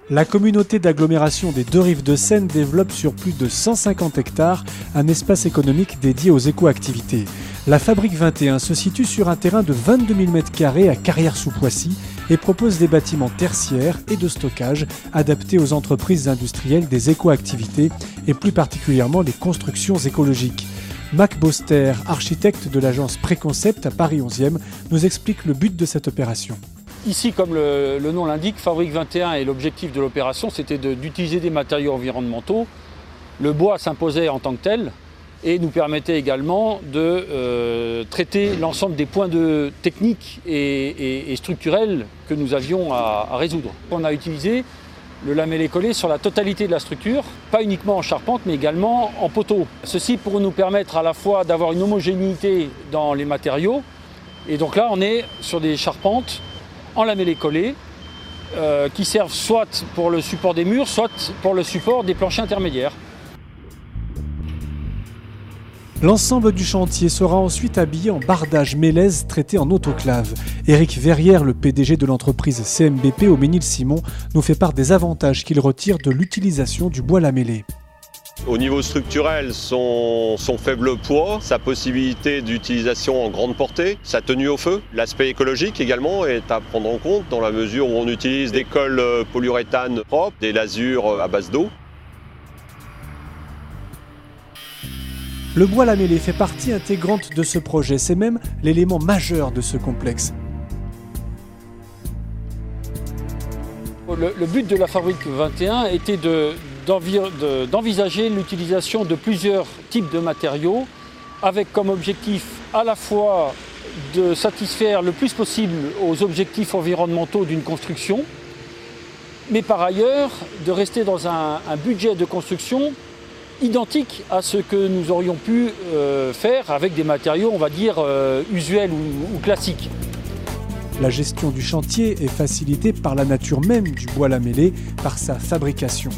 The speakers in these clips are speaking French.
La communauté d'agglomération des deux rives de Seine développe sur plus de 150 hectares un espace économique dédié aux éco-activités. La Fabrique 21 se situe sur un terrain de 22 000 m² à Carrières-sous-Poissy et propose des bâtiments tertiaires et de stockage adaptés aux entreprises industrielles des éco-activités et plus particulièrement les constructions écologiques. Mac Boster, architecte de l'agence Préconcept à Paris 11e, nous explique le but de cette opération. Ici, comme le nom l'indique, Fabrique 21 et l'objectif de l'opération, c'était d'utiliser des matériaux environnementaux. Le bois s'imposait en tant que tel et nous permettait également de traiter l'ensemble des points techniques et structurels que nous avions à résoudre. On a utilisé le lamellé collé sur la totalité de la structure, pas uniquement en charpente mais également en poteau. Ceci pour nous permettre à la fois d'avoir une homogénéité dans les matériaux. Et donc là, on est sur des charpentes en lamellé collé qui servent soit pour le support des murs, soit pour le support des planchers intermédiaires. L'ensemble du chantier sera ensuite habillé en bardage mélèze traité en autoclave. Éric Verrière, le PDG de l'entreprise CMBP au Ménil-Simon, nous fait part des avantages qu'il retire de l'utilisation du bois lamellé. Au niveau structurel, son faible poids, sa possibilité d'utilisation en grande portée, sa tenue au feu. L'aspect écologique également est à prendre en compte dans la mesure où on utilise des cols polyuréthane propres, des lasures à base d'eau. Le bois lamellé fait partie intégrante de ce projet, c'est même l'élément majeur de ce complexe. Le but de la Fabrique 21 était d'envisager l'utilisation de plusieurs types de matériaux avec comme objectif à la fois de satisfaire le plus possible aux objectifs environnementaux d'une construction, mais par ailleurs de rester dans un budget de construction identique à ce que nous aurions pu faire avec des matériaux, on va dire, usuels ou classiques. La gestion du chantier est facilitée par la nature même du bois lamellé, par sa fabrication.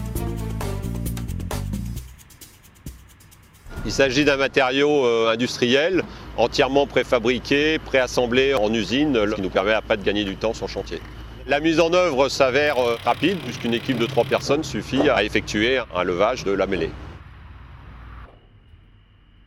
Il s'agit d'un matériau industriel, entièrement préfabriqué, préassemblé en usine, ce qui nous permet après de gagner du temps sur le chantier. La mise en œuvre s'avère rapide, puisqu'une équipe de 3 personnes suffit à effectuer un levage de lamellé.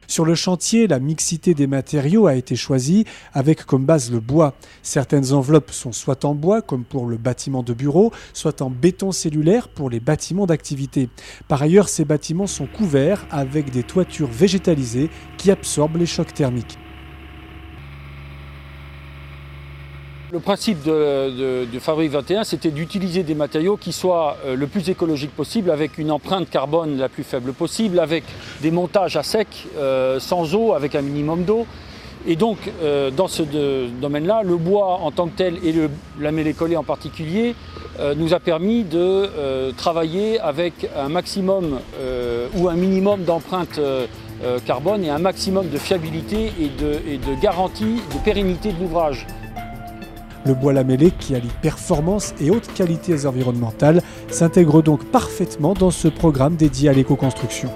Sur le chantier, la mixité des matériaux a été choisie avec comme base le bois. Certaines enveloppes sont soit en bois, comme pour le bâtiment de bureau, soit en béton cellulaire pour les bâtiments d'activité. Par ailleurs, ces bâtiments sont couverts avec des toitures végétalisées qui absorbent les chocs thermiques. Le principe de Fabrique 21, c'était d'utiliser des matériaux qui soient le plus écologiques possible, avec une empreinte carbone la plus faible possible, avec des montages à sec, sans eau, avec un minimum d'eau. Et donc, dans ce domaine-là, le bois en tant que tel et le lamellé collé en particulier nous a permis de travailler avec un maximum ou un minimum d'empreinte carbone et un maximum de fiabilité et de garantie de pérennité de l'ouvrage. Le bois lamellé, qui allie performance et hautes qualités environnementales, s'intègre donc parfaitement dans ce programme dédié à l'éco-construction.